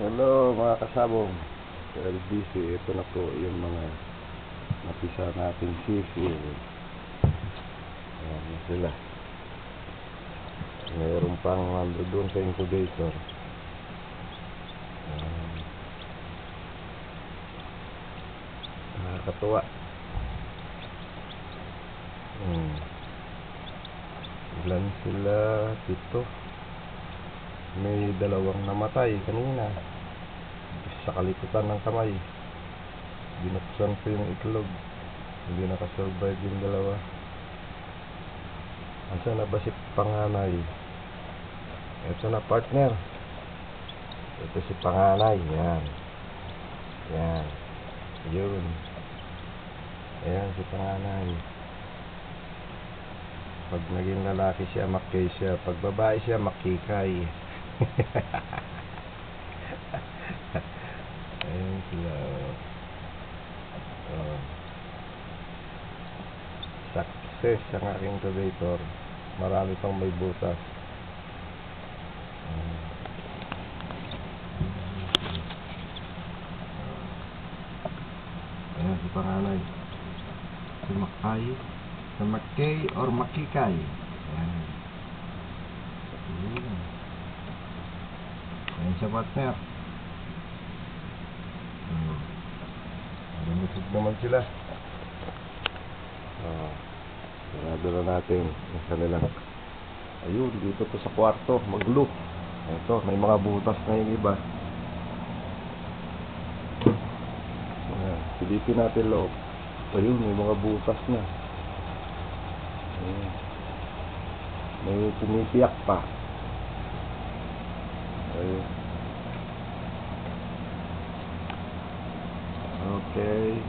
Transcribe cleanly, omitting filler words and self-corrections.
Hello mga kasabong LBC, ito na po yung mga napisa nating sisig. Ayan na sila. Mayroon pang doon sa incubator. Nakakatuwa. Ilan sila? 7. May 2 namatay kanina sa kalikutan ng kamay. Binuksan ko yung itlog, hindi nakasurvive yung 2. Asa na ba si panganay? Ito na, partner. Ito si panganay. Yan. Yan. Yun. Ayan si panganay. Pag naging lalaki siya, makkay siya. Pag babae siya, makikay. Ayan sila. Success ang aking incubator. Marami pang may butas. Ayan si panganay. Si Makay. Si Makkay or Makikay. Ayan. Ayan siya, partner. Lumusog naman sila. Sarado na natin yung kanilang. Ayun, dito po sa kwarto, mag-glue. Ito, may mga butas na yung iba. Silipin natin loob. Ayun, may mga butas na. Ayun. May pumipiyak pa. Ayun. Okay.